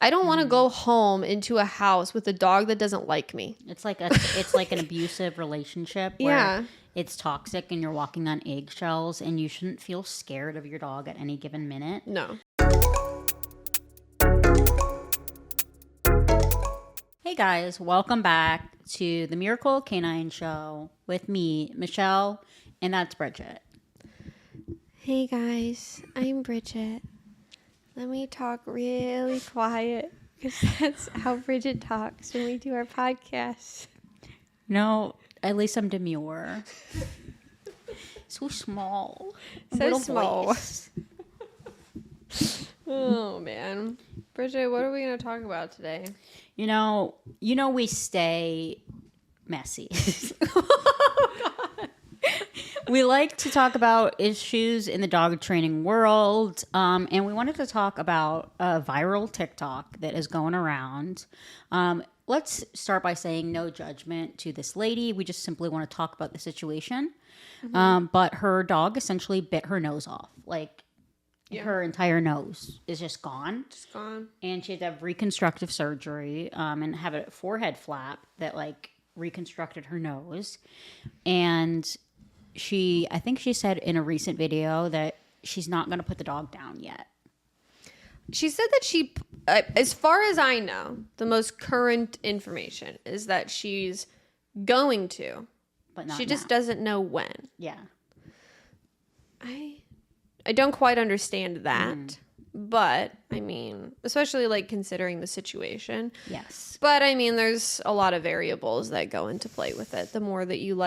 I don't want to go home into a house with a dog that doesn't like me. It's like an abusive relationship where it's toxic and you're walking on eggshells, and you shouldn't feel scared of your dog at any given minute. No. Hey guys, welcome back to the Miracle Canine Show with me, Michelle, and that's Bridget. Hey guys, I'm Bridget. Let me talk really quiet because that's how Bridget talks when we do our podcast. No, at least I'm demure. So small. So small. Oh man. Bridget, what are we going to talk about today? You know we stay messy. We like to talk about issues in the dog training world, and we wanted to talk about a viral TikTok that is going around. Let's start by saying no judgment to this lady. We just simply want to talk about the situation. Mm-hmm. But her dog essentially bit her nose off. Her entire nose is just gone. Just gone. And she had to have reconstructive surgery and have a forehead flap that reconstructed her nose. And I think she said in a recent video that she's not going to put the dog down yet. She said that as far as I know, the most current information is that she's going to, but not she just now. Doesn't know when. Yeah. I don't quite understand that, but I mean, especially considering the situation. Yes. But I mean, there's a lot of variables that go into play with it. The more that you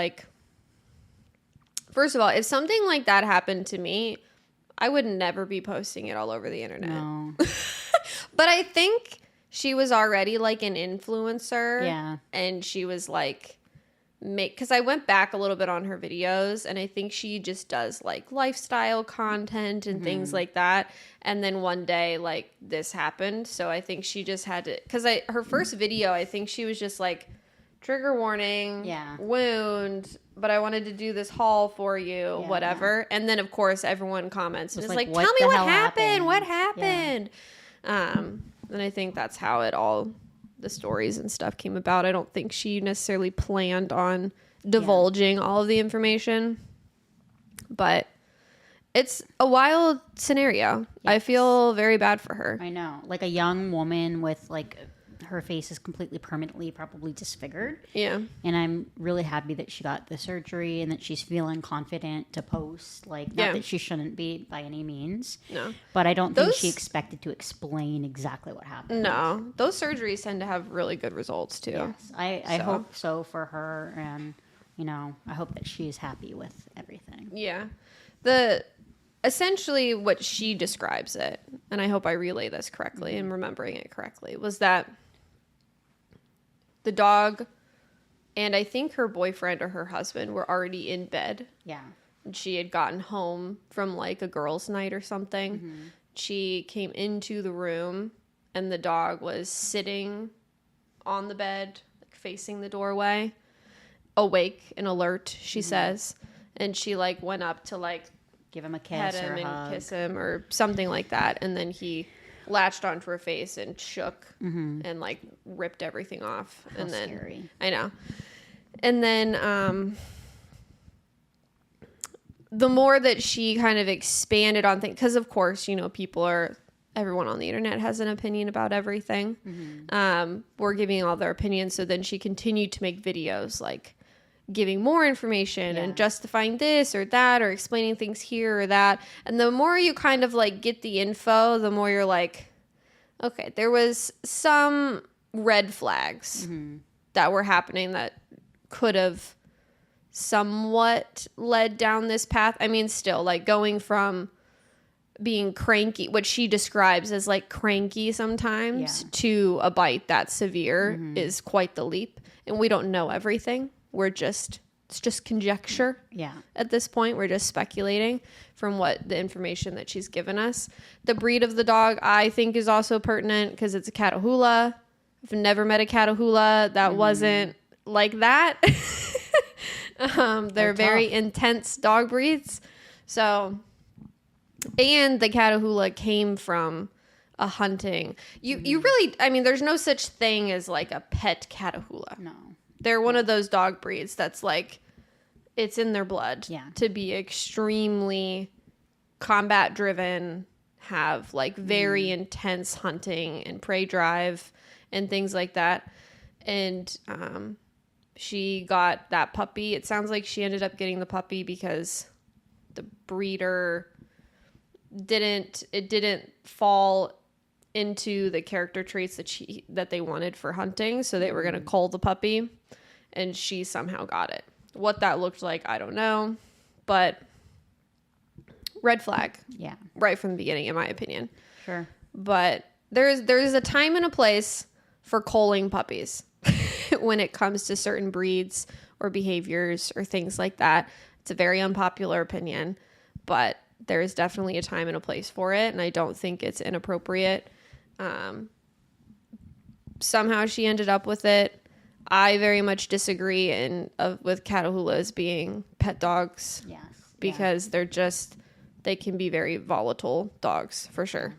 first of all, if something like that happened to me, I would never be posting it all over the internet. No. But I think she was already an influencer. Yeah. And she was because I went back a little bit on her videos, and I think she just does lifestyle content and things like that. And then one day this happened, so I think she just had to, because her first video, I think she was just trigger warning, wound, but I wanted to do this haul for you, whatever. And then of course everyone comments and is tell me what happened. What happened? Yeah. And I think that's how the stories and stuff came about. I don't think she necessarily planned on divulging all of the information, but it's a wild scenario. Yes. I feel very bad for her. I know. A young woman with her face is completely permanently probably disfigured. Yeah. And I'm really happy that she got the surgery and that she's feeling confident to post. Not that she shouldn't be by any means. No. But I don't think she expected to explain exactly what happened. No. Those surgeries tend to have really good results too. Yes. I hope so for her, and I hope that she's happy with everything. Yeah. Essentially what she describes it, and I hope I relay this correctly and remembering it correctly, was that the dog and I think her boyfriend or her husband were already in bed. Yeah. And she had gotten home from a girls' night or something. Mm-hmm. She came into the room and the dog was sitting on the bed, facing the doorway, awake and alert, she says. And she went up to give him a kiss pet him and kiss him or something like that. And then he latched onto her face and shook and ripped everything off. How scary. I know. And then the more that she kind of expanded on things, because of course, everyone on the internet has an opinion about everything. We're giving all their opinions. So then she continued to make videos giving more information and justifying this or that or explaining things here or that. And the more you kind of get the info, the more you're okay, there was some red flags that were happening that could have somewhat led down this path. I mean, still going from being cranky, what she describes as cranky sometimes, to a bite that severe is quite the leap. And we don't know everything. It's just conjecture. Yeah. At this point, we're just speculating from what the information that she's given us. The breed of the dog, I think, is also pertinent because it's a Catahoula. I've never met a Catahoula that wasn't like that. They're very intense dog breeds. So, and the Catahoula came from a hunting. You really, I mean, there's no such thing as like a pet Catahoula. No. They're one of those dog breeds that's like, it's in their blood to be extremely combat driven, have like very intense hunting and prey drive and things like that. And she got that puppy. It sounds like she ended up getting the puppy because the breeder didn't fall into the character traits that they wanted for hunting. So they were going to cull the puppy, and she somehow got it. What that looked like, I don't know, but red flag. Yeah. Right from the beginning, in my opinion. Sure. But there's a time and a place for culling puppies when it comes to certain breeds or behaviors or things like that. It's a very unpopular opinion, but there is definitely a time and a place for it, and I don't think it's inappropriate. Somehow she ended up with it. I very much disagree with Catahoulas being pet dogs. Yes. Because they can be very volatile dogs, for sure.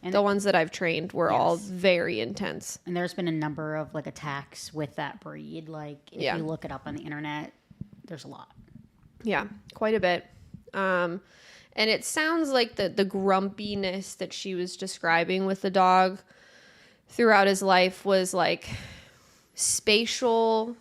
And the ones that I've trained were all very intense. And there's been a number of like attacks with that breed. Like if you look it up on the internet, there's a lot. Yeah, quite a bit. And it sounds like the grumpiness that she was describing with the dog throughout his life was like spatial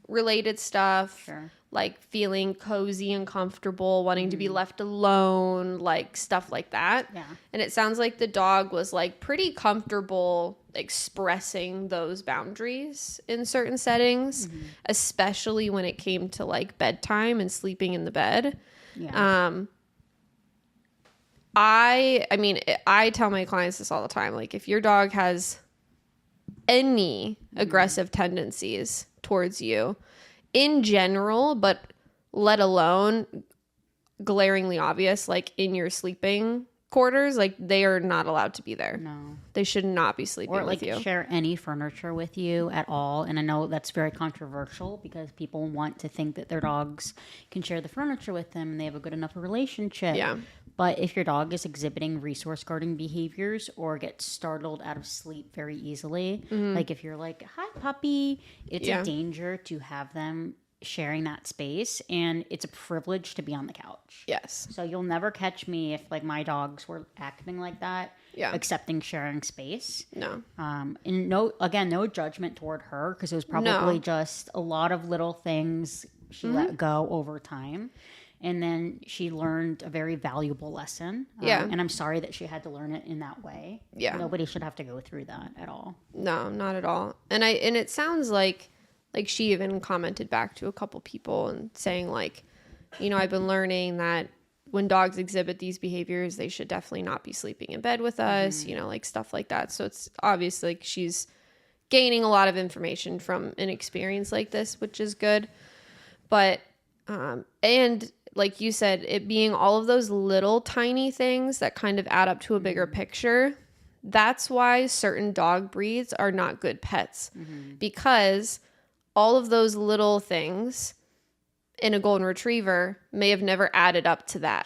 related stuff. Sure. Like feeling cozy and comfortable, wanting to be left alone, like stuff like that. Yeah. And it sounds like the dog was like pretty comfortable expressing those boundaries in certain settings, especially when it came to like bedtime and sleeping in the bed. Yeah. I tell my clients this all the time. Like if your dog has any aggressive tendencies towards you, in general, but let alone glaringly obvious, like in your sleeping quarters, like they are not allowed to be there. No. They should not be sleeping or with you. Or like share any furniture with you at all. And I know that's very controversial because people want to think that their dogs can share the furniture with them and they have a good enough relationship. Yeah. But if your dog is exhibiting resource guarding behaviors or gets startled out of sleep very easily, like if you're like, hi, puppy, it's a danger to have them sharing that space, and it's a privilege to be on the couch. Yes. So you'll never catch me if like my dogs were acting like that, accepting sharing space. No. And no judgment toward her because it was probably just a lot of little things she let go over time. And then she learned a very valuable lesson. And I'm sorry that she had to learn it in that way. Yeah. Nobody should have to go through that at all. No, not at all. And it sounds like she even commented back to a couple people and saying like, you know, I've been learning that when dogs exhibit these behaviors, they should definitely not be sleeping in bed with us, you know, like stuff like that. So it's obviously like she's gaining a lot of information from an experience like this, which is good. But, and like you said, it being all of those little tiny things that kind of add up to a bigger picture. That's why certain dog breeds are not good pets, because all of those little things in a golden retriever may have never added up to that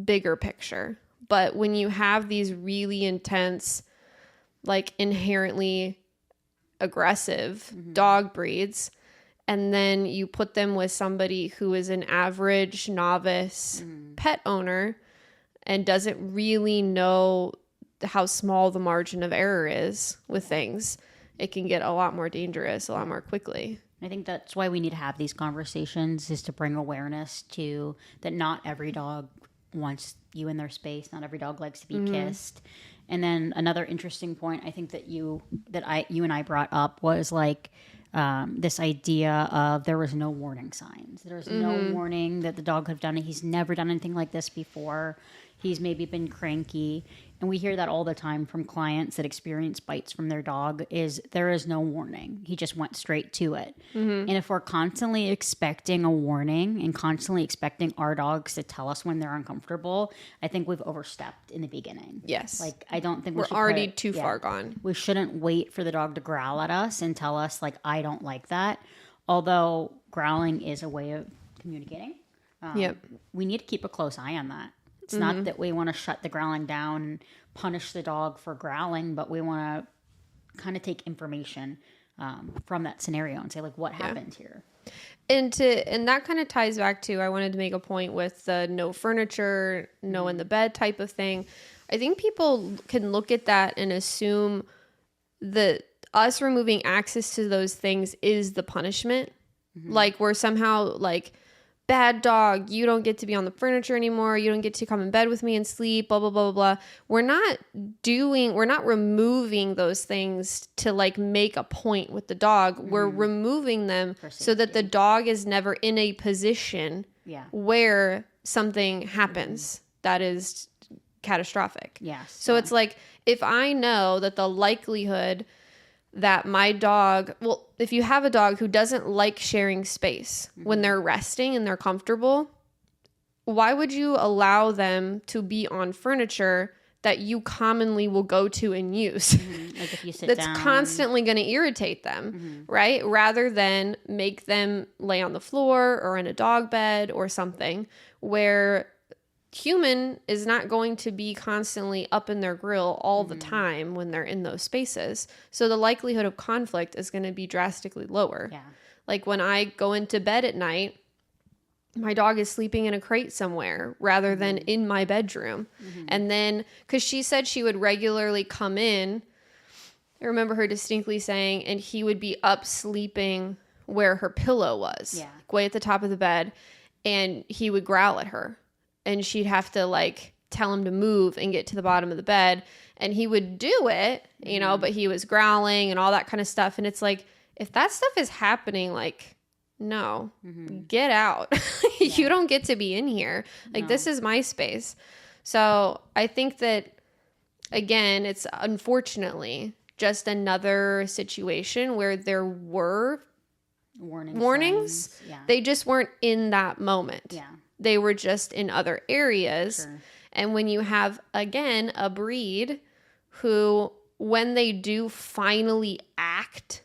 bigger picture. But when you have these really intense, like inherently aggressive dog breeds, and then you put them with somebody who is an average novice pet owner and doesn't really know how small the margin of error is with things, it can get a lot more dangerous a lot more quickly. I think that's why we need to have these conversations, is to bring awareness to that not every dog wants you in their space. Not every dog likes to be kissed. And then another interesting point I think that you and I brought up was like this idea of there was no warning signs. There was no warning that the dog could have done it. He's never done anything like this before. He's maybe been cranky. And we hear that all the time from clients that experience bites from their dog, is there is no warning. He just went straight to it. And if we're constantly expecting a warning and constantly expecting our dogs to tell us when they're uncomfortable, I think we've overstepped in the beginning. Yes. Like, I don't think we're already too far gone. We shouldn't wait for the dog to growl at us and tell us, like, I don't like that. Although growling is a way of communicating. We need to keep a close eye on that. It's not that we want to shut the growling down and punish the dog for growling, but we want to kind of take information from that scenario and say, like, what happened here? And that kind of ties back to, I wanted to make a point with the no furniture, no in the bed type of thing. I think people can look at that and assume that us removing access to those things is the punishment. Like, we're somehow like, bad dog, you don't get to be on the furniture anymore. You don't get to come in bed with me and sleep, blah, blah, blah, blah, blah. We're not removing those things to like make a point with the dog. We're removing them so that the dog is never in a position where something happens that is catastrophic. So it's like, if I know that the likelihood that my dog, well, if you have a dog who doesn't like sharing space when they're resting and they're comfortable, why would you allow them to be on furniture that you commonly will go to and use? Like if you sit That's down. constantly going to irritate them, right? Rather than make them lay on the floor or in a dog bed or something where human is not going to be constantly up in their grill all the time when they're in those spaces. So the likelihood of conflict is going to be drastically lower. Like when I go into bed at night, my dog is sleeping in a crate somewhere rather than in my bedroom. And then, because she said she would regularly come in, I remember her distinctly saying, and he would be up sleeping where her pillow was, like way at the top of the bed, and he would growl at her. And she'd have to like tell him to move and get to the bottom of the bed. And he would do it, you know, but he was growling and all that kind of stuff. And it's like, if that stuff is happening, like, no, get out. You don't get to be in here. Like, this is my space. So I think that, again, it's unfortunately just another situation where there were warnings. They just weren't in that moment. They were just in other areas. And when you have, again, a breed who, when they do finally act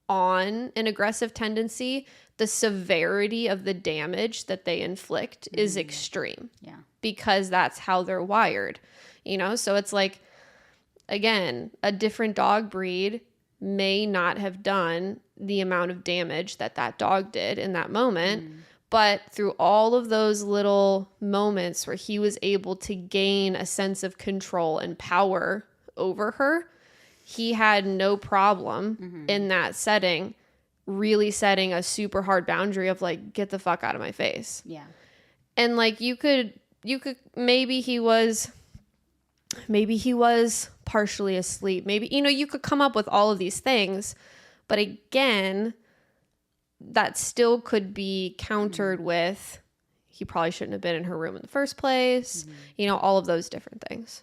on an aggressive tendency, the severity of the damage that they inflict is extreme. Because that's how they're wired. You know, so it's like, again, a different dog breed may not have done the amount of damage that that dog did in that moment. But through all of those little moments where he was able to gain a sense of control and power over her, he had no problem in that setting really setting a super hard boundary of like, get the fuck out of my face. And like you could maybe he was partially asleep. Maybe, you know, you could come up with all of these things, but again, that still could be countered with, he probably shouldn't have been in her room in the first place. You know, all of those different things.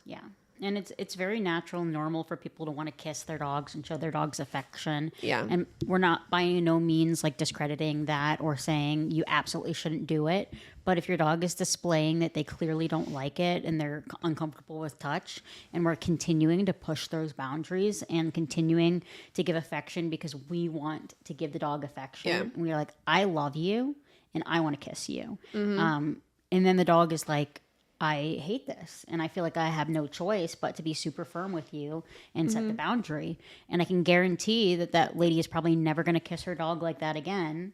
And it's very natural and normal for people to want to kiss their dogs and show their dogs affection. And we're not by no means like discrediting that or saying you absolutely shouldn't do it. But if your dog is displaying that they clearly don't like it and they're uncomfortable with touch, and we're continuing to push those boundaries and continuing to give affection because we want to give the dog affection. And we're like, I love you and I want to kiss you. And then the dog is like, I hate this and I feel like I have no choice but to be super firm with you and set the boundary. And I can guarantee that that lady is probably never going to kiss her dog like that again.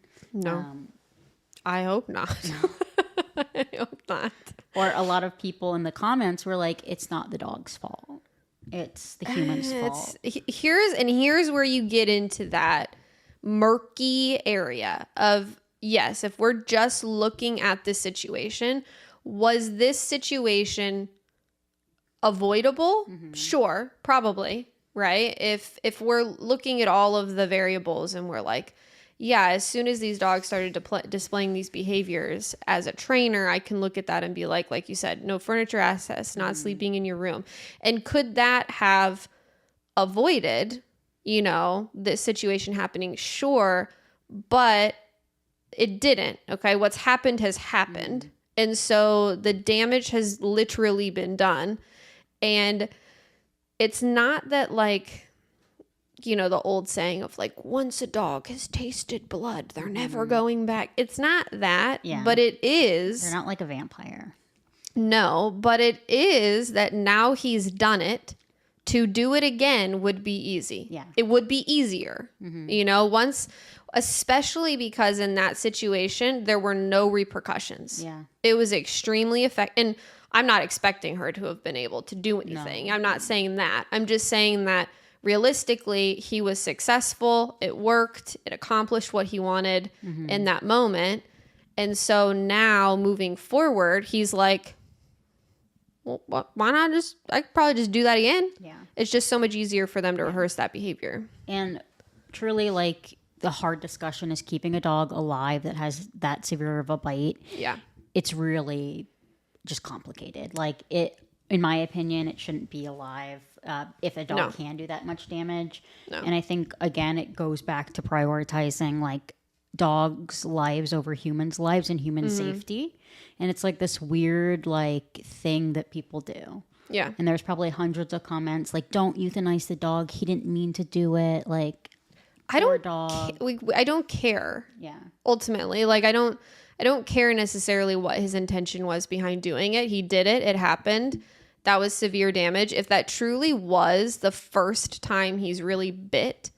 I hope not. I hope not. Or a lot of people in the comments were like, it's not the dog's fault. It's the human's fault. Here's where you get into that murky area of, yes, if we're just looking at this situation, was this situation avoidable? Sure, probably, right? If we're looking at all of the variables and we're like, yeah, as soon as these dogs started displaying these behaviors as a trainer, I can look at that and be like you said, no furniture access, not sleeping in your room. And could that have avoided, you know, this situation happening? Sure, but it didn't, okay? What's happened has happened. And so the damage has literally been done. And it's not that like, you know, the old saying of like, once a dog has tasted blood, they're never going back. It's not that, but it is. They're not like a vampire. No, but it is that now he's done it. To do it again would be easy. Yeah. It would be easier. You know, once, especially because in that situation, there were no repercussions. Yeah. It was extremely effective. And I'm not expecting her to have been able to do anything. No. I'm not saying that. I'm just saying that realistically, he was successful. It worked. It accomplished what he wanted in that moment. And so now moving forward, he's like, well, why not I could probably just do that again. Yeah. It's just so much easier for them to rehearse that behavior. And truly, like, the hard discussion is keeping a dog alive that has that severe of a bite. Yeah. It's really just complicated. Like, in my opinion, it shouldn't be alive if a dog can do that much damage. No. And I think, again, it goes back to prioritizing, like, dogs' lives over humans' lives and human safety. And it's like this weird, like, thing that people do. Yeah. And there's probably hundreds of comments like, don't euthanize the dog. He didn't mean to do it. Like, I don't care. Yeah. Ultimately, like, I don't care necessarily what his intention was behind doing it. He did it. It happened. That was severe damage. If that truly was the first time he's really bit,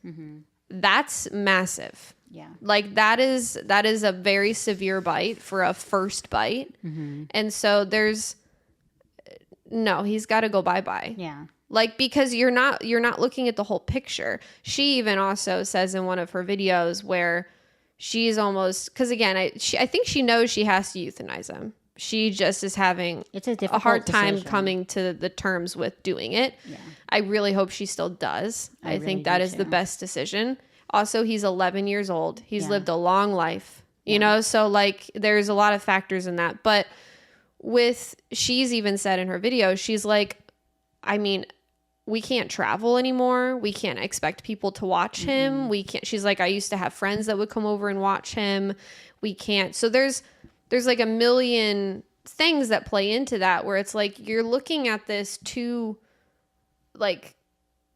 that's massive. Yeah. Like, that is a very severe bite for a first bite. And so he's got to go bye-bye. Yeah. Like, because you're not looking at the whole picture. She even also says in one of her videos where she's almost, because again, I think she knows she has to euthanize him. She just is having a hard time coming to the terms with doing it. Yeah. I really hope she still does. I really think that is the best decision. Also, he's 11 years old. He's lived a long life, you know? So, like, there's a lot of factors in that. But she's even said in her video, she's like, I mean, we can't travel anymore. We can't expect people to watch him. She's like, I used to have friends that would come over and watch him. We can't. So there's like a million things that play into that where it's like, you're looking at this too, like,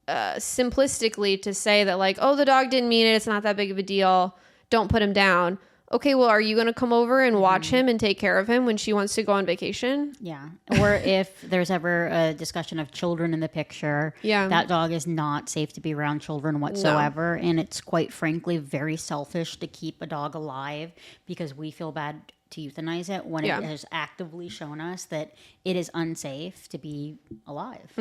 simplistically to say that, like, oh, the dog didn't mean it. It's not that big of a deal. Don't put him down. Okay, well, are you going to come over and watch him and take care of him when she wants to go on vacation? Yeah. Or if there's ever a discussion of children in the picture, that dog is not safe to be around children whatsoever. No. And it's quite frankly very selfish to keep a dog alive because we feel bad to euthanize it when it has actively shown us that it is unsafe to be alive.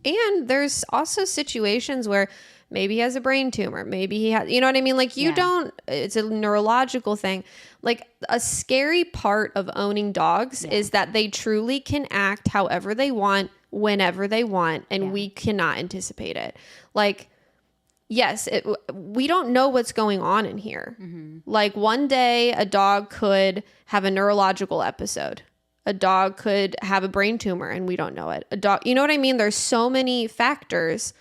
And there's also situations where maybe he has a brain tumor. Maybe he has, you know what I mean? Like, it's a neurological thing. Like, a scary part of owning dogs is that they truly can act however they want, whenever they want, and we cannot anticipate it. Like, yes, we don't know what's going on in here. Like, one day a dog could have a neurological episode. A dog could have a brain tumor and we don't know it. A dog, you know what I mean? There's so many factors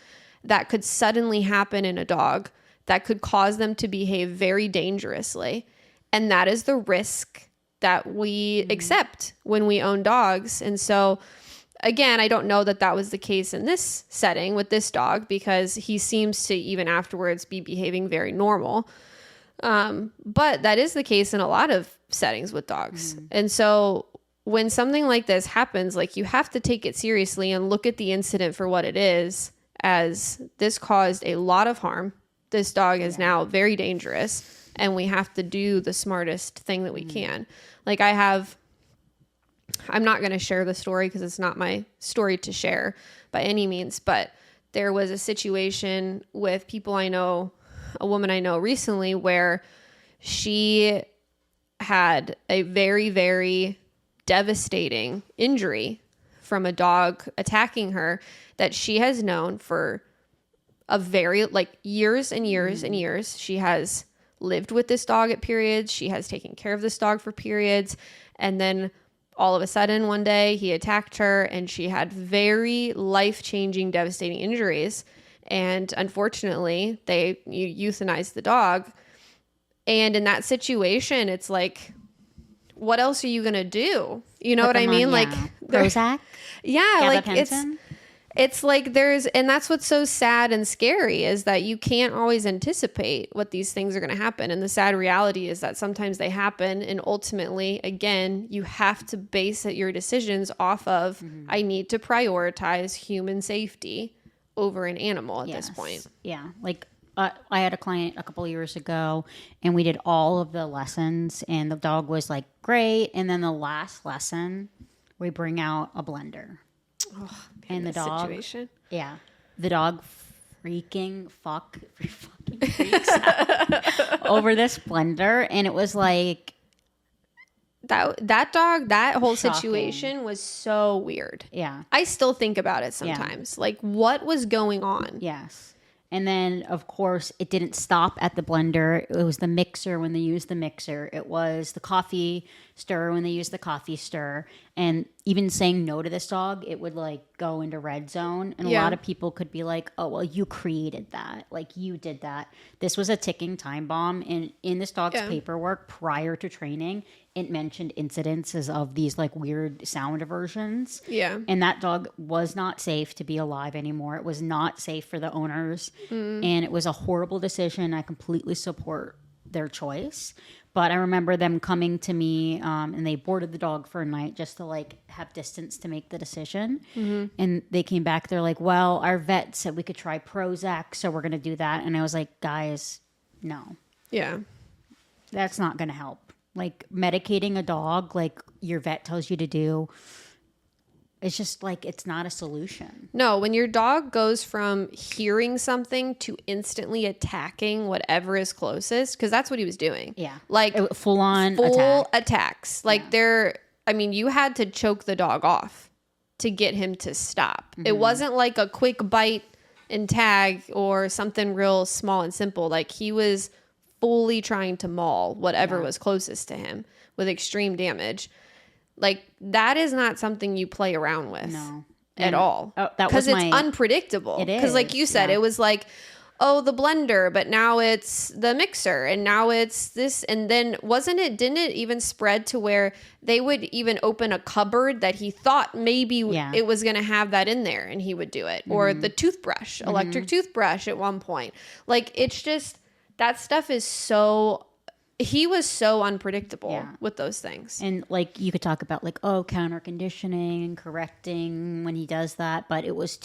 that could suddenly happen in a dog that could cause them to behave very dangerously. And that is the risk that we accept when we own dogs. And so, again, I don't know that that was the case in this setting with this dog because he seems to even afterwards be behaving very normal. But that is the case in a lot of settings with dogs. And so when something like this happens, like, you have to take it seriously and look at the incident for what it is, as this caused a lot of harm. This dog is now very dangerous and we have to do the smartest thing that we can. Like, I'm not going to share the story because it's not my story to share by any means, but there was a situation with people I know, a woman I know recently, where she had a very, very devastating injury from a dog attacking her that she has known for a very, like, years and years and years. She has lived with this dog at periods. She has taken care of this dog for periods. And then all of a sudden one day he attacked her and she had very life-changing, devastating injuries. And unfortunately, they euthanized the dog. And in that situation, it's like, what else are you going to do? You know what I mean? Like, Prozac? Yeah, like, It's like and that's what's so sad and scary is that you can't always anticipate what these things are going to happen. And the sad reality is that sometimes they happen. And ultimately, again, you have to base your decisions off of, I need to prioritize human safety over an animal at this point. Yeah. Like I had a client a couple of years ago and we did all of the lessons and the dog was like, great. And then the last lesson, we bring out a blender. Oh, and the dog, situation. Yeah, the dog freaking freaks out over this blender, and it was like that dog. That whole shocking. Situation was so weird. Yeah, I still think about it sometimes. Like, what was going on? Yes. And then, of course, it didn't stop at the blender. It was the mixer when they used the mixer. It was the coffee stir when they used the coffee stir. And even saying no to this dog, it would like go into red zone. And a lot of people could be like, oh, well, you created that. Like you did that. This was a ticking time bomb. And in this dog's paperwork prior to training, it mentioned incidences of these like weird sound aversions. Yeah. And that dog was not safe to be alive anymore. It was not safe for the owners. And it was a horrible decision. I completely support their choice. But I remember them coming to me and they boarded the dog for a night just to like have distance to make the decision. And they came back. They're like, well, our vet said we could try Prozac, so we're going to do that. And I was like, guys, no. Yeah. That's not going to help. Like medicating a dog like your vet tells you to do, it's just like, it's not a solution. No, when your dog goes from hearing something to instantly attacking whatever is closest, because that's what he was doing. Yeah. Like full attacks. Like you had to choke the dog off to get him to stop. It wasn't like a quick bite and tag or something real small and simple. Like he was fully trying to maul whatever was closest to him with extreme damage. Like that is not something you play around with at all. Because it's unpredictable. It is. Because like you said, it was like, oh, the blender, but now it's the mixer and now it's this. And then didn't it even spread to where they would even open a cupboard that he thought maybe it was going to have that in there and he would do it. Or the toothbrush, electric toothbrush at one point. Like it's just, that stuff is he was so unpredictable with those things. And like you could talk about like, oh, counter conditioning and correcting when he does that. But it was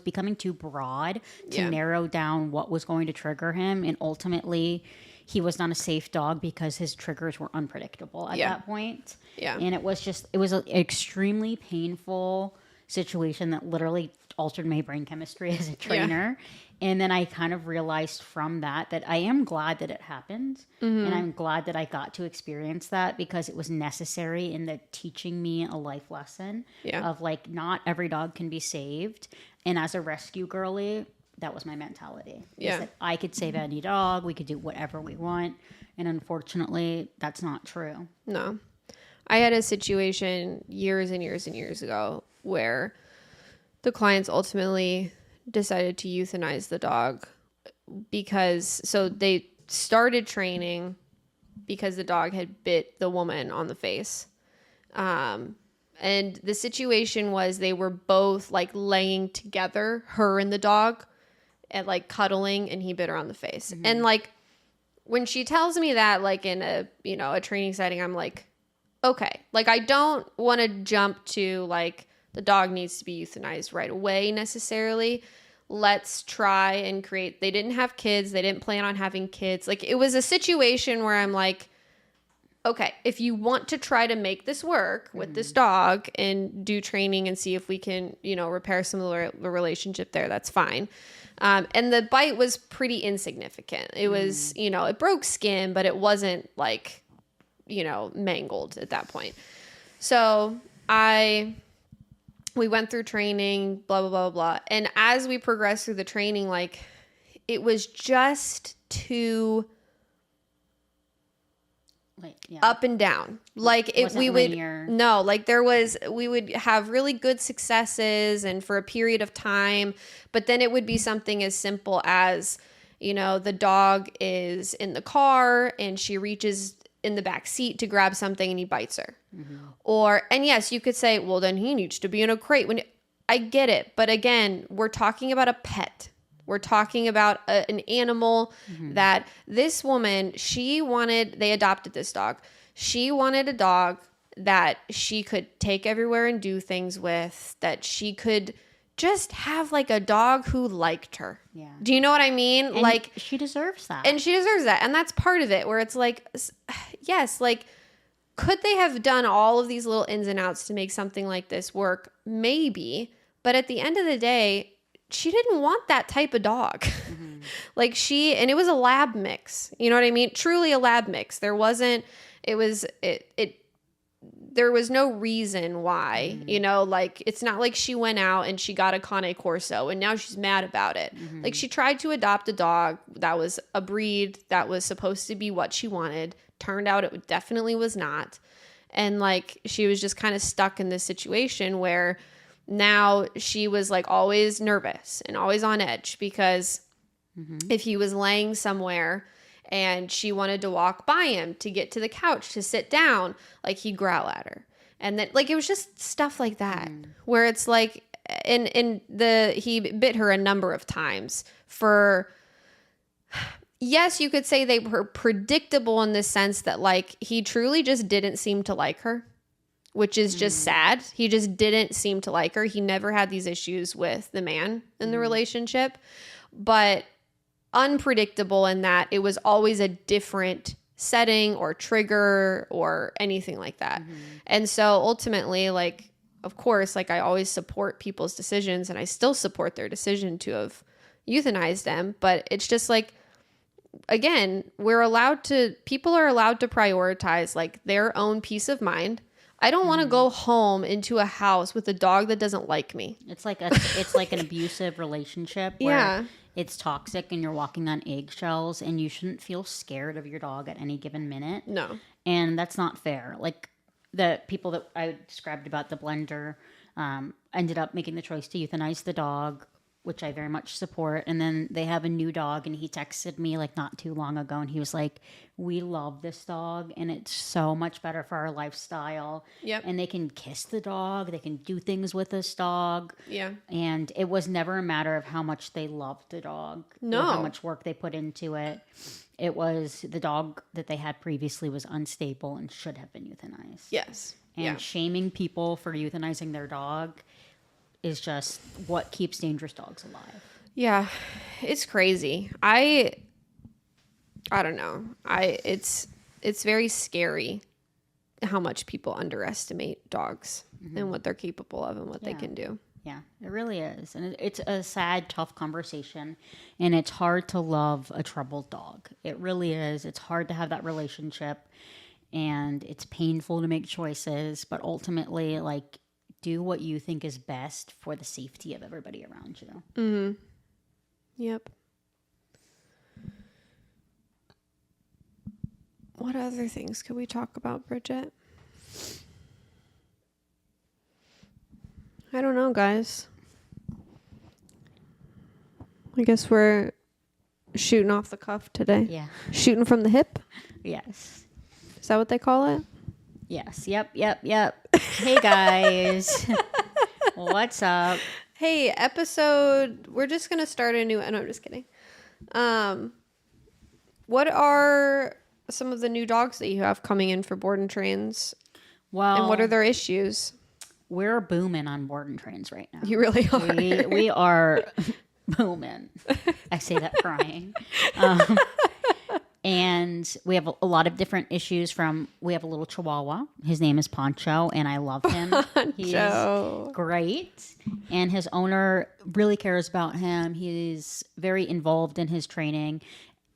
becoming too broad to narrow down what was going to trigger him. And ultimately he was not a safe dog because his triggers were unpredictable at that point. Yeah. And it was an extremely painful situation that literally altered my brain chemistry as a trainer. Yeah. And then I kind of realized from that I am glad that it happened. And I'm glad that I got to experience that because it was necessary in the teaching me a life lesson of like, not every dog can be saved. And as a rescue girly, that was my mentality. Yeah. That I could save any dog. We could do whatever we want. And unfortunately, that's not true. No. I had a situation years and years and years ago where the clients ultimately decided to euthanize the dog so they started training because the dog had bit the woman on the face. And the situation was they were both like laying together, her and the dog, and like cuddling, and he bit her on the face. And like when she tells me that, like in a training setting, I'm like, okay, like I don't want to jump to like the dog needs to be euthanized right away necessarily. Let's try and they didn't have kids. They didn't plan on having kids. Like it was a situation where I'm like, okay, if you want to try to make this work with this dog and do training and see if we can, repair some of the relationship there, that's fine. And the bite was pretty insignificant. It was, it broke skin, but it wasn't like, mangled at that point. So we went through training, blah, blah, blah, blah. And as we progressed through the training, like it was just too up and down. Like we would have really good successes and for a period of time, but then it would be something as simple as, the dog is in the car and she reaches in the back seat to grab something and he bites her. And yes, you could say, well, then he needs to be in a crate. I get it. But again, we're talking about a pet. We're talking about an animal that this woman, they adopted this dog. She wanted a dog that she could take everywhere and do things with, that she could just have like a dog who liked her. Yeah. Do you know what I mean? And like she deserves that. And she deserves that. And that's part of it where it's like, yes, like, could they have done all of these little ins and outs to make something like this work? Maybe. But at the end of the day, she didn't want that type of dog. And it was a lab mix. You know what I mean? Truly a lab mix. There was no reason why, it's not like she went out and she got a Cane Corso and now she's mad about it. Like, she tried to adopt a dog that was a breed that was supposed to be what she wanted. Turned out it definitely was not. And like, she was just kind of stuck in this situation where now she was like always nervous and always on edge because if he was laying somewhere and she wanted to walk by him to get to the couch to sit down, like, he'd growl at her. And then like, it was just stuff like that where it's like, he bit her a number of times for, yes, you could say they were predictable in the sense that like, he truly just didn't seem to like her, which is just sad. He just didn't seem to like her. He never had these issues with the man in the relationship, but unpredictable in that it was always a different setting or trigger or anything like that. And so ultimately, like, of course, like, I always support people's decisions and I still support their decision to have euthanized them. But it's just like, again, people are allowed to prioritize like their own peace of mind. I don't want to go home into a house with a dog that doesn't like me. It's like an abusive relationship where it's toxic and you're walking on eggshells and you shouldn't feel scared of your dog at any given minute. No. And that's not fair. Like, the people that I described about the blender ended up making the choice to euthanize the dog, which I very much support. And then they have a new dog, and he texted me like not too long ago, and he was like, we love this dog and it's so much better for our lifestyle. Yep. And they can kiss the dog, they can do things with this dog. Yeah. And it was never a matter of how much they loved the dog. No. Or how much work they put into it. It was the dog that they had previously was unstable and should have been euthanized. Yes. And shaming people for euthanizing their dog is just what keeps dangerous dogs alive. Yeah, it's crazy. I don't know. It's very scary how much people underestimate dogs and what they're capable of and what they can do. Yeah, it really is. And it's a sad, tough conversation. And it's hard to love a troubled dog. It really is. It's hard to have that relationship. And it's painful to make choices. But ultimately, like, do what you think is best for the safety of everybody around you. Mm-hmm. Yep. What other things could we talk about, Bridget? I don't know, guys. I guess we're shooting off the cuff today. Yeah. Shooting from the hip? Yes. Is that what they call it? Yes. Yep. Hey, guys. What's up? Hey, we're just going to start a new... No, I'm just kidding. What are some of the new dogs that you have coming in for board and trains? Well... And what are their issues? We're booming on board and trains right now. You really are. We are booming. I say that crying. And we have a lot of different issues we have a little Chihuahua. His name is Poncho, and I love him. Poncho. He's great. And his owner really cares about him. He's very involved in his training.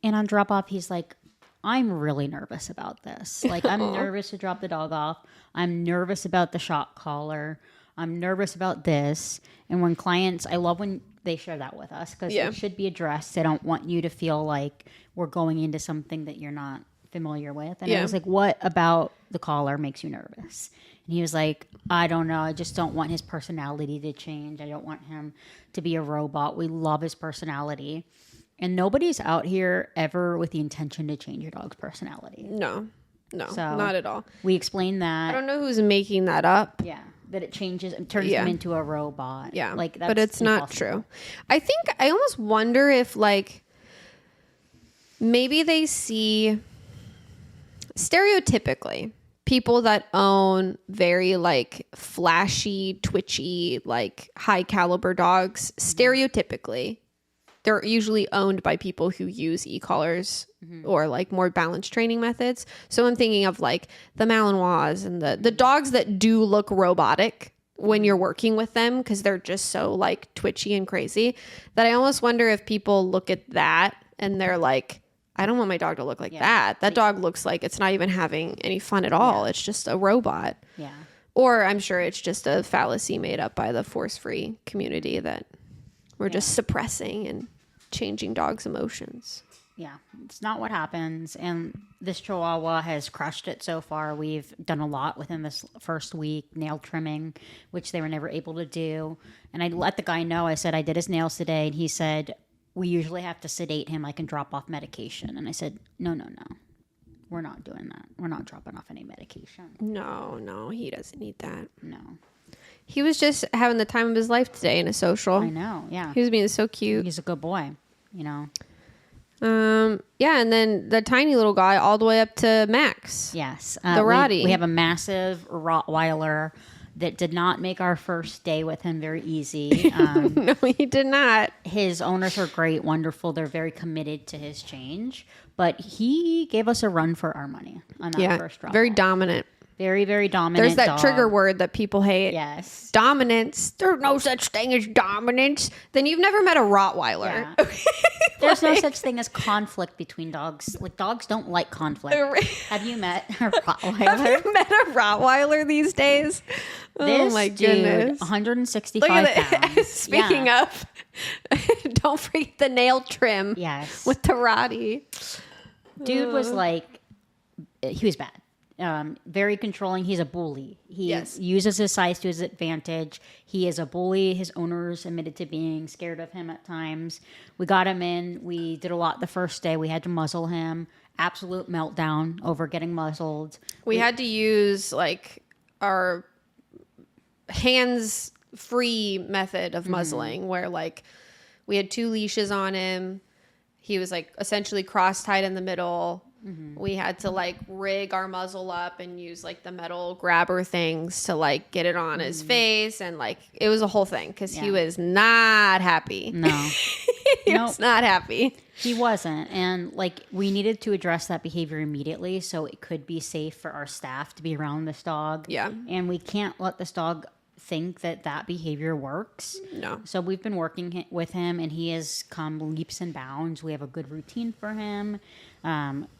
And on drop-off, he's like, I'm really nervous about this. Like, I'm nervous to drop the dog off. I'm nervous about the shock collar. I'm nervous about this. And when clients, I love when they share that with us because it should be addressed. I don't want you to feel like we're going into something that you're not familiar with. And I was like, what about the collar makes you nervous? And he was like, I don't know. I just don't want his personality to change. I don't want him to be a robot. We love his personality. And nobody's out here ever with the intention to change your dog's personality. No, so, not at all. We explained that. I don't know who's making that up. Yeah. that it changes and turns them into a robot. Yeah. Like, that's but it's not true. I think I almost wonder if like maybe they see stereotypically people that own very like flashy, twitchy, like high caliber dogs, stereotypically they're usually owned by people who use e-collars or like more balanced training methods. So I'm thinking of like the Malinois and the dogs that do look robotic when you're working with them because they're just so like twitchy and crazy that I almost wonder if people look at that and they're like, I don't want my dog to look like that. That dog looks like it's not even having any fun at all. It's just a robot. Yeah. Or I'm sure it's just a fallacy made up by the force-free community that we're just suppressing and changing dogs' emotions. Yeah, it's not what happens. And this Chihuahua has crushed it so far. We've done a lot within this first week, nail trimming, which they were never able to do. And I let the guy know, I said, I did his nails today. And he said, we usually have to sedate him. I can drop off medication. And I said, no. We're not doing that. We're not dropping off any medication. No, he doesn't need that. No. He was just having the time of his life today in a social. I know, yeah. He was being so cute. He's a good boy, you know. Yeah, and then the tiny little guy all the way up to Max. Yes. The Roddy. We have a massive Rottweiler that did not make our first day with him very easy. No, he did not. His owners are great, wonderful. They're very committed to his change. But he gave us a run for our money on that first drop. Very dominant. Very, very dominant. There's that dog. trigger word that people hate. Yes. Dominance. There's no such thing as dominance. Then you've never met a Rottweiler. Yeah. There's no such thing as conflict between dogs. Like, dogs don't like conflict. Have you met a Rottweiler? Have you met a Rottweiler these days? This oh my dude, goodness. 165 pounds. Speaking of, don't forget the nail trim. Yes. With the Roddy. Dude was like, he was bad. Very controlling. He's a bully. He uses his size to his advantage. He is a bully. His owners admitted to being scared of him at times. We got him in. We did a lot the first day. We had to muzzle him. Absolute meltdown over getting muzzled. We had to use like our hands-free method of muzzling where like we had 2 leashes on him. He was like essentially cross-tied in the middle. We had to like rig our muzzle up and use like the metal grabber things to like get it on his face. And like, it was a whole thing because he was not happy. No, he was not happy. He wasn't. And like, we needed to address that behavior immediately so it could be safe for our staff to be around this dog. Yeah. And we can't let this dog think that behavior works. No. So we've been working with him and he has come leaps and bounds. We have a good routine for him.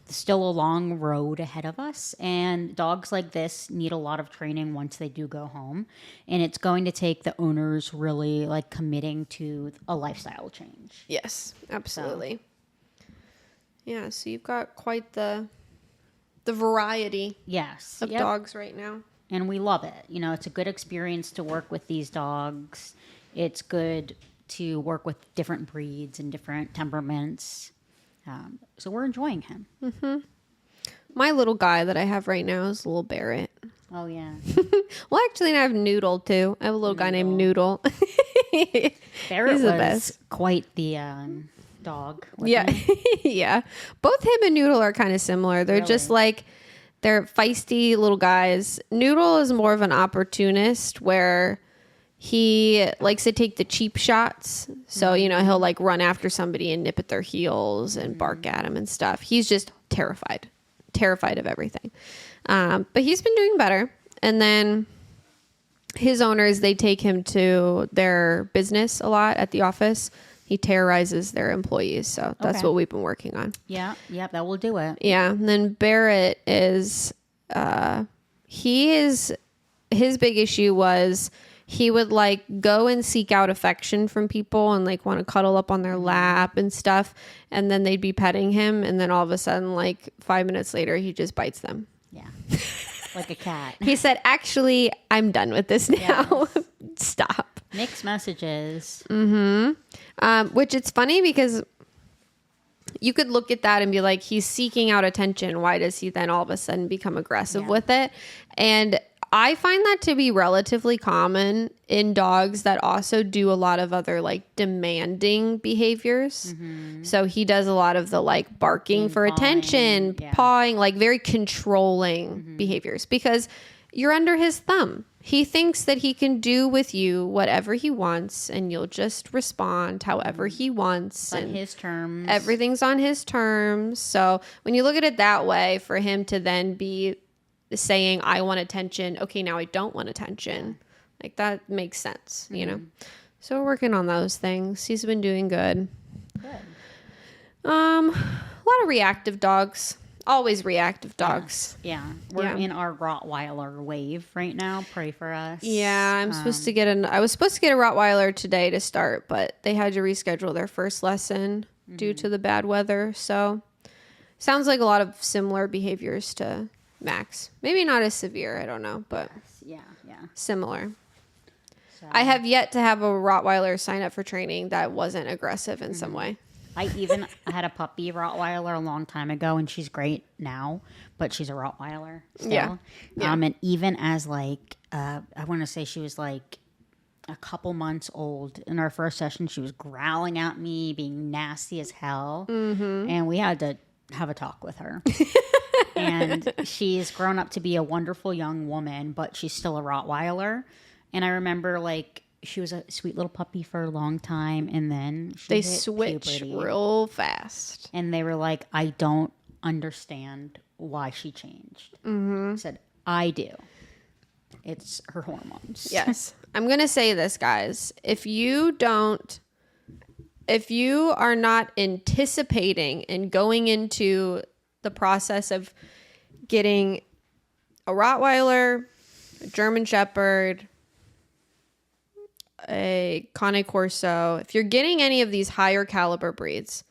Still a long road ahead of us, and dogs like this need a lot of training once they do go home, and it's going to take the owners really like committing to a lifestyle change. Yes, absolutely. Yeah, so you've got quite the variety of dogs right now. And we love it. You know, it's a good experience to work with these dogs. It's good to work with different breeds and different temperaments. So we're enjoying him. Mm-hmm. My little guy that I have right now is little Barrett. Oh, yeah. Well, actually, I have Noodle, too. I have a little guy named Noodle. Barrett was the best. Quite the dog. Yeah. Yeah. Both him and Noodle are kind of similar. They're just like, they're feisty little guys. Noodle is more of an opportunist where he likes to take the cheap shots. So, you know, he'll like run after somebody and nip at their heels and bark at them and stuff. He's just terrified of everything. But he's been doing better. And then his owners, they take him to their business a lot at the office. He terrorizes their employees. So that's what we've been working on. Yeah. That will do it. Yeah. And then Barrett is, his big issue was he would like go and seek out affection from people and like want to cuddle up on their lap and stuff. And then they'd be petting him. And then all of a sudden, like 5 minutes later, he just bites them. Yeah. Like a cat. He said, actually, I'm done with this now. Yes. Stop. Mixed messages. Mm-hmm. Which it's funny because you could look at that and be like, he's seeking out attention. Why does he then all of a sudden become aggressive with it? And I find that to be relatively common in dogs that also do a lot of other like demanding behaviors. So he does a lot of the like barking for attention, pawing, like very controlling behaviors because you're under his thumb. He thinks that he can do with you whatever he wants and you'll just respond however he wants. On his terms. Everything's on his terms. So when you look at it that way, for him to then be saying, I want attention. Okay, now I don't want attention. Like that makes sense, you know? So we're working on those things. He's been doing good. A lot of reactive dogs. Always reactive dogs. Yeah. We're in our Rottweiler wave right now. Pray for us. Yeah, I was supposed to get a Rottweiler today to start, but they had to reschedule their first lesson due to the bad weather. So sounds like a lot of similar behaviors to Max. Maybe not as severe, I don't know, but similar. So. I have yet to have a Rottweiler sign up for training that wasn't aggressive in some way. I had a puppy Rottweiler a long time ago, and she's great now, but she's a Rottweiler still. Yeah. And even as like, I want to say she was like a couple months old in our first session, she was growling at me, being nasty as hell, and we had to have a talk with her. And she's grown up to be a wonderful young woman, but she's still a Rottweiler. And I remember like, she was a sweet little puppy for a long time, and then they switch real fast. And they were like, I don't understand why she changed. I said, I do. It's her hormones. Yes. I'm going to say this, guys. If you are not anticipating and going into the process of getting a Rottweiler, a German Shepherd, a Cane Corso, if you're getting any of these higher caliber breeds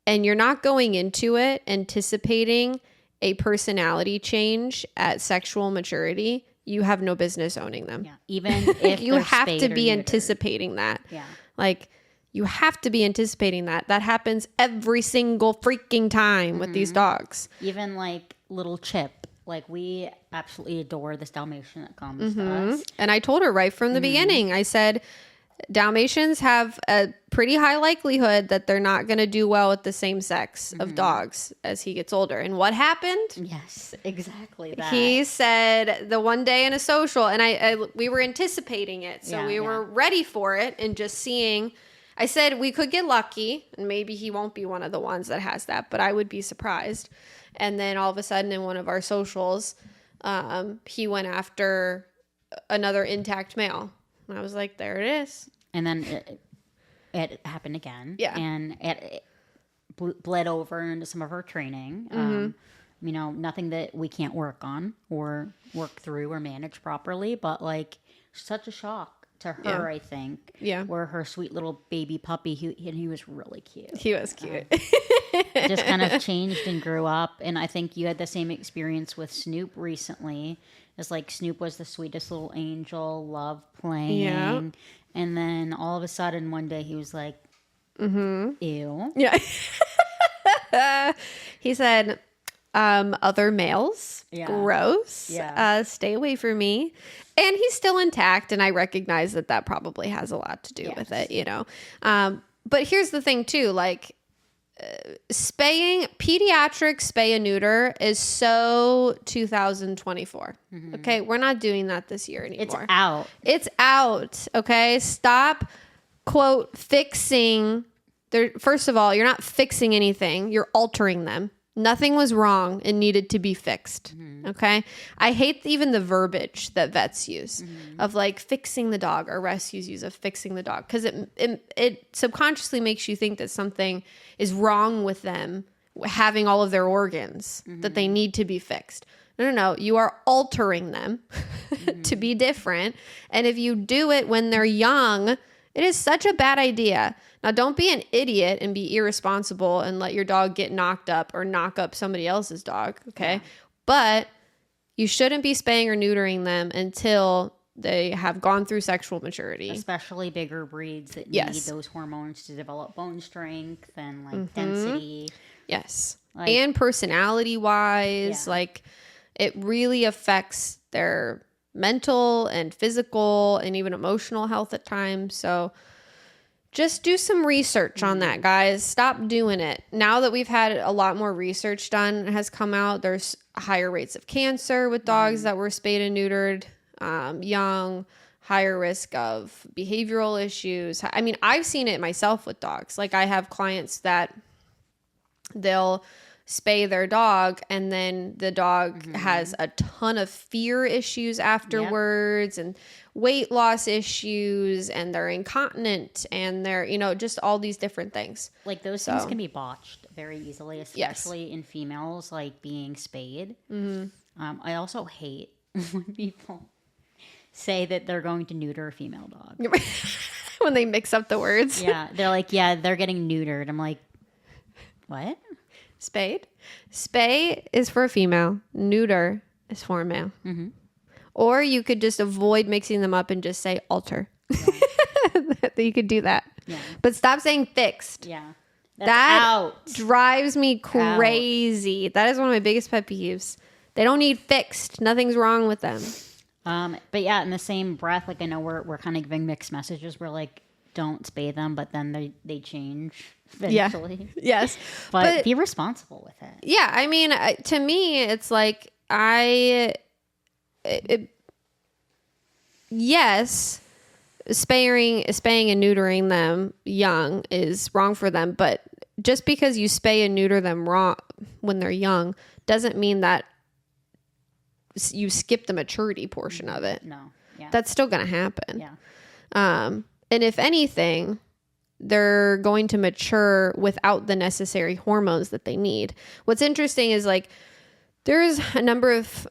and you're not going into it anticipating a personality change at sexual maturity, you have no business owning them. Yeah. Even if you have to be anticipating that. Yeah. Like you have to be anticipating that. That happens every single freaking time with these dogs. Even like little Chip. Like, we absolutely adore this Dalmatian that comes to us. And I told her right from the beginning, I said, Dalmatians have a pretty high likelihood that they're not going to do well with the same sex of dogs as he gets older. And what happened? Yes, exactly that. He said the one day in a social, and we were anticipating it. So we were ready for it and just seeing. I said we could get lucky and maybe he won't be one of the ones that has that, but I would be surprised. And then all of a sudden in one of our socials, he went after another intact male. And I was like, there it is. And then it happened again. Yeah. And it bled over into some of our training. You know, nothing that we can't work on or work through or manage properly, but like such a shock to her, I think. Yeah. Where her sweet little baby puppy, he was really cute. He was cute. Just kind of changed and grew up. And I think you had the same experience with Snoop recently. It's like Snoop was the sweetest little angel, loved playing. Yeah. And then all of a sudden one day he was like, ew. Yeah. He said, other males, gross, stay away from me. And he's still intact, and I recognize that probably has a lot to do with it, you know. But here's the thing, too, like, pediatric spay and neuter is so 2024. Okay, we're not doing that this year anymore. It's out. Okay, stop, quote, fixing. First of all, you're not fixing anything. You're altering them. Nothing was wrong and needed to be fixed. Okay. I hate even the verbiage that vets use of like fixing the dog, or rescues use of fixing the dog. Because it subconsciously makes you think that something is wrong with them having all of their organs, that they need to be fixed. No. You are altering them to be different. And if you do it when they're young, it is such a bad idea. Now, don't be an idiot and be irresponsible and let your dog get knocked up or knock up somebody else's dog, okay? Yeah. But you shouldn't be spaying or neutering them until they have gone through sexual maturity. Especially bigger breeds that need those hormones to develop bone strength and like density. Yes. Like, and personality-wise, like it really affects their mental and physical and even emotional health at times. So just do some research on that, guys. Stop doing it. Now that we've had a lot more research done has come out, there's higher rates of cancer with dogs that were spayed and neutered young, higher risk of behavioral issues. I mean, I've seen it myself with dogs. Like I have clients that they'll spay their dog and then the dog has a ton of fear issues afterwards and weight loss issues and they're incontinent and they're, you know, just all these different things. Like those things can be botched very easily, especially in females, like being spayed. I also hate when people say that they're going to neuter a female dog. When they mix up the words. Yeah. They're like, yeah, they're getting neutered. I'm like, what? Spayed? Spay is for a female. Neuter is for a male. Or you could just avoid mixing them up and just say alter. You could do that. Yeah. But stop saying fixed. Yeah. That out. drives me crazy. Out. That is one of my biggest pet peeves. They don't need fixed. Nothing's wrong with them. But yeah, in the same breath, like I know we're kind of giving mixed messages. We're like, don't spay them, but then they change eventually. Yeah. Yes. But be responsible with it. Yeah. I mean, to me, it's like yes, spaying and neutering them young is wrong for them. But just because you spay and neuter them wrong when they're young doesn't mean that you skip the maturity portion of it. No. Yeah. That's still going to happen. Yeah. And if anything, they're going to mature without the necessary hormones that they need. What's interesting is like there's a number of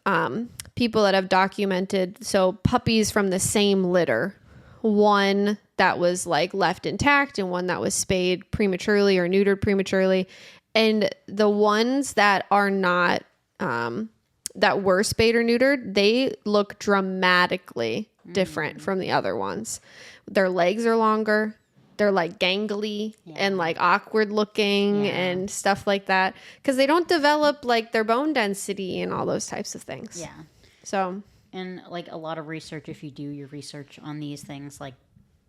people that have documented, so puppies from the same litter, one that was like left intact and one that was spayed prematurely or neutered prematurely. And the ones that are not, that were spayed or neutered, they look dramatically different from the other ones. Their legs are longer. They're like gangly and like awkward looking and stuff like that. Because they don't develop like their bone density and all those types of things. Yeah. So. And like a lot of research, if you do your research on these things, like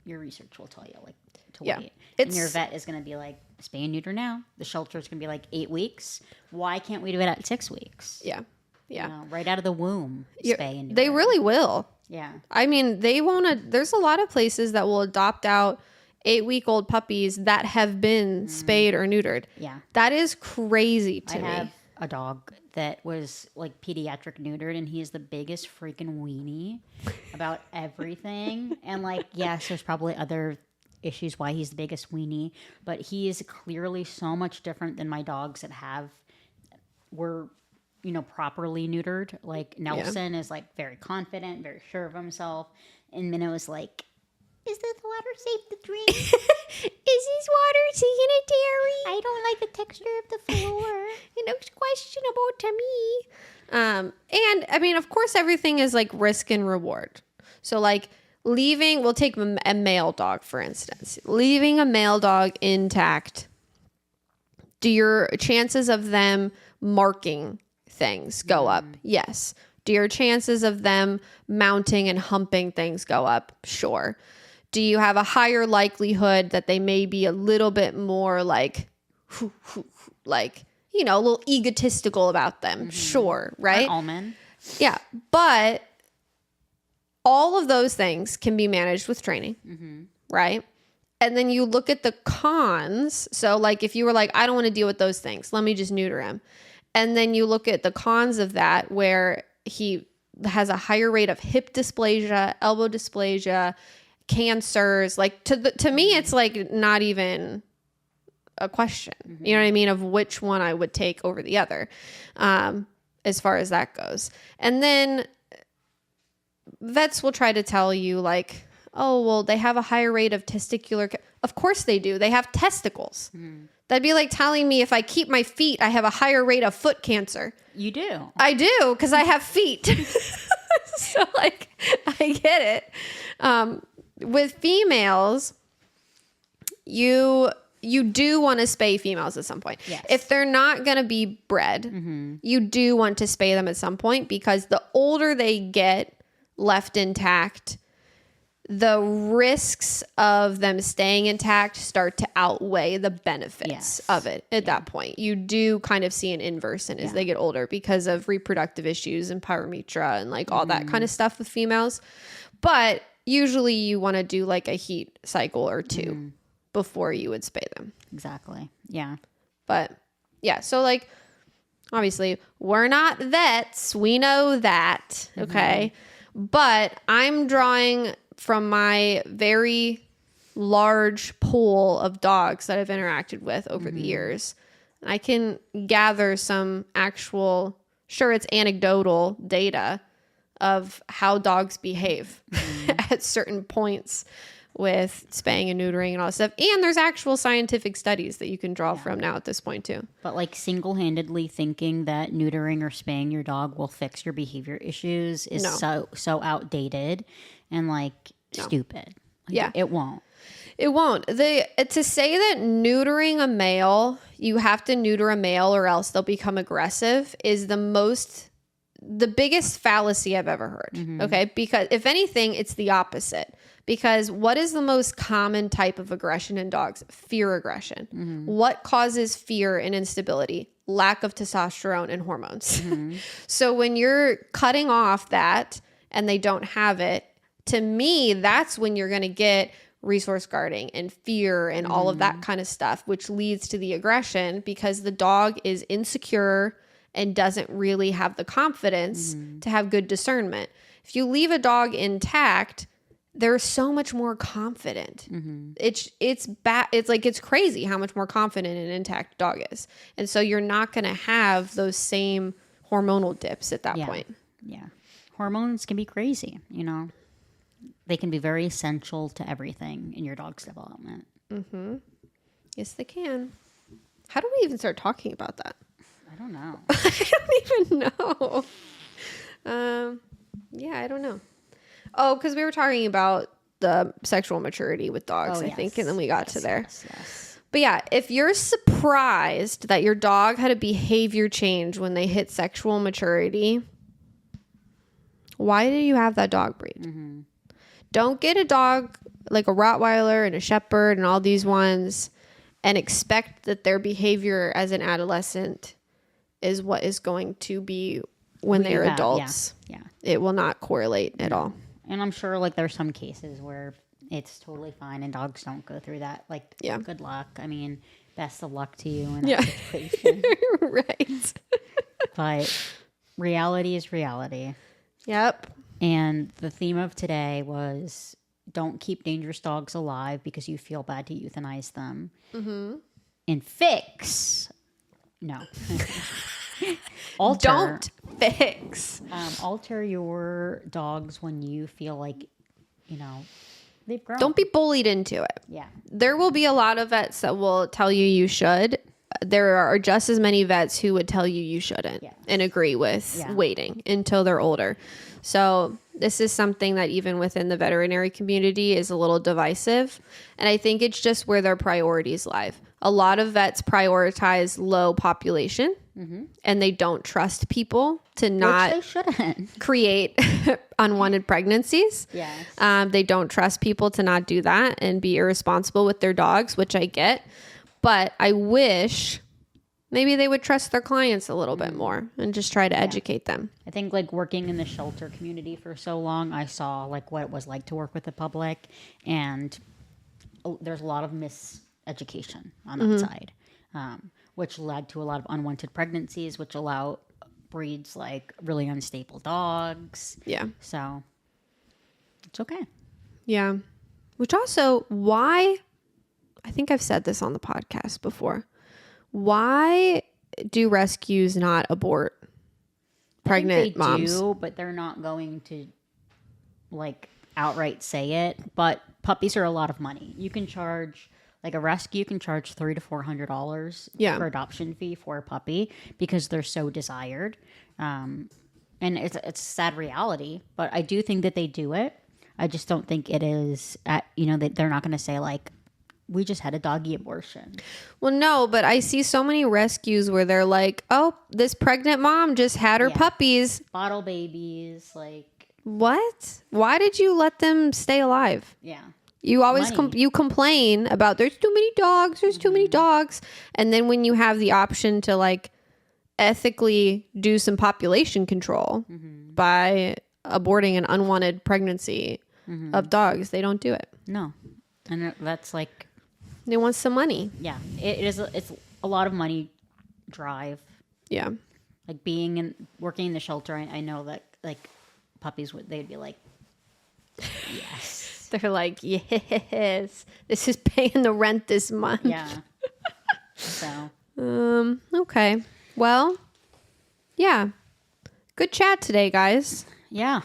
your research will tell you like to wait. And your vet is going to be like, spay and neuter now. The shelter is going to be like 8 weeks. Why can't we do it at 6 weeks? Yeah. Yeah. You know, right out of the womb, spay and neuter. They really will. Yeah. I mean, they won't. There's a lot of places that will adopt out 8-week-old puppies that have been spayed or neutered. Yeah. That is crazy to me. I have a dog that was like pediatric neutered, and he is the biggest freaking weenie about everything. And like, yes, there's probably other issues why he's the biggest weenie, but he is clearly so much different than my dogs that were, you know, properly neutered. Like Nelson is like very confident, very sure of himself. And Minnow is like, is this water safe to drink? Is this water sanitary? I don't like the texture of the floor. It looks questionable to me. And I mean, of course, everything is like risk and reward. So like we'll take a male dog, for instance. Leaving a male dog intact, do your chances of them marking things go up? Yes. Do your chances of them mounting and humping things go up? Sure. Do you have a higher likelihood that they may be a little bit more like, you know, a little egotistical about them? Sure. Right? All men. Yeah. But all of those things can be managed with training. Right? And then you look at the cons. So like if you were like, I don't want to deal with those things, let me just neuter him. And then you look at the cons of that where he has a higher rate of hip dysplasia, elbow dysplasia, cancers. Like to me, it's like not even a question. You know what I mean? Of which one I would take over the other, as far as that goes. And then vets will try to tell you like, oh, well, they have a higher rate of testicular. Of course they do. They have testicles. That'd be like telling me if I keep my feet, I have a higher rate of foot cancer. You do. I do, because I have feet. So, like, I get it. With females, you do want to spay females at some point. Yes. If they're not going to be bred, you do want to spay them at some point because the older they get, left intact, the risks of them staying intact start to outweigh the benefits of it at that point. You do kind of see an inversion as they get older because of reproductive issues and pyromitra and like all that kind of stuff with females. But usually you want to do like a heat cycle or two before you would spay them. Exactly. Yeah. But yeah, so like obviously we're not vets. We know that. Okay. But I'm drawing from my very large pool of dogs that I've interacted with over the years. I can gather some actual, sure, it's anecdotal data of how dogs behave at certain points with spaying and neutering and all that stuff. And there's actual scientific studies that you can draw from now at this point too. But like single-handedly thinking that neutering or spaying your dog will fix your behavior issues is so outdated and like stupid. Like, it won't. It won't. To say that neutering a male, you have to neuter a male or else they'll become aggressive is the biggest fallacy I've ever heard. Okay. Because if anything, it's the opposite. Because what is the most common type of aggression in dogs? Fear aggression. What causes fear and instability? Lack of testosterone and hormones. So when you're cutting off that and they don't have it, to me, that's when you're going to get resource guarding and fear and all of that kind of stuff, which leads to the aggression because the dog is insecure and doesn't really have the confidence to have good discernment. If you leave a dog intact, they're so much more confident. It's bad. It's like, it's crazy how much more confident an intact dog is. And so you're not going to have those same hormonal dips at that point. Yeah. Hormones can be crazy, you know. They can be very essential to everything in your dog's development. Yes, they can. How do we even start talking about that? I don't know. I don't even know. Yeah, I don't know. Oh, because we were talking about the sexual maturity with dogs, I think, and then we got to there. Yes. But yeah, if you're surprised that your dog had a behavior change when they hit sexual maturity, why do you have that dog breed? Don't get a dog like a Rottweiler and a Shepherd and all these ones and expect that their behavior as an adolescent is what is going to be when they're adults. Yeah. It will not correlate at all. And I'm sure like there's some cases where it's totally fine and dogs don't go through that. Like, good luck. I mean, best of luck to you in that situation. Right. But reality is reality. Yep. And the theme of today was don't keep dangerous dogs alive because you feel bad to euthanize them. And fix. No. Alter. Don't fix. Alter your dogs when you feel like, you know, they've grown. Don't be bullied into it. Yeah. There will be a lot of vets that will tell you should. There are just as many vets who would tell you shouldn't and agree with waiting until they're older. So this is something that even within the veterinary community is a little divisive. And I think it's just where their priorities lie. A lot of vets prioritize low population and they don't trust people to not Which they shouldn't. create unwanted pregnancies. Yes. They don't trust people to not do that and be irresponsible with their dogs, which I get. But I wish maybe they would trust their clients a little bit more and just try to educate them. I think like working in the shelter community for so long, I saw like what it was like to work with the public, and there's a lot of miseducation on that side, which led to a lot of unwanted pregnancies, which allow breeds like really unstable dogs. Yeah. So it's okay. Yeah. Which also, why, I think I've said this on the podcast before, why do rescues not abort pregnant moms? They do, but they're not going to like outright say it. But puppies are a lot of money. You can charge like a rescue can charge $300 to $400 for adoption fee for a puppy because they're so desired. And it's a sad reality, but I do think that they do it. I just don't think it is they're not going to say like, we just had a doggy abortion. Well, no, but I see so many rescues where they're like, oh, this pregnant mom just had her puppies. Bottle babies, like. What? Why did you let them stay alive? Yeah. You always Money. you complain about there's too many dogs, there's too many dogs. And then when you have the option to like ethically do some population control by aborting an unwanted pregnancy of dogs, they don't do it. No. And that's like, They want some money. yeah, it's a lot of money drive. Yeah. Like working in the shelter, I know that like puppies they'd be like, yes. They're like, yes, this is paying the rent this month. Yeah. So. Okay. Well, yeah. Good chat today, guys. Yeah.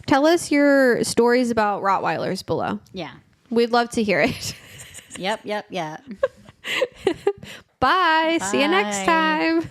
Tell us your stories about Rottweilers below. Yeah. We'd love to hear it. Yep. Bye. See you next Bye. time.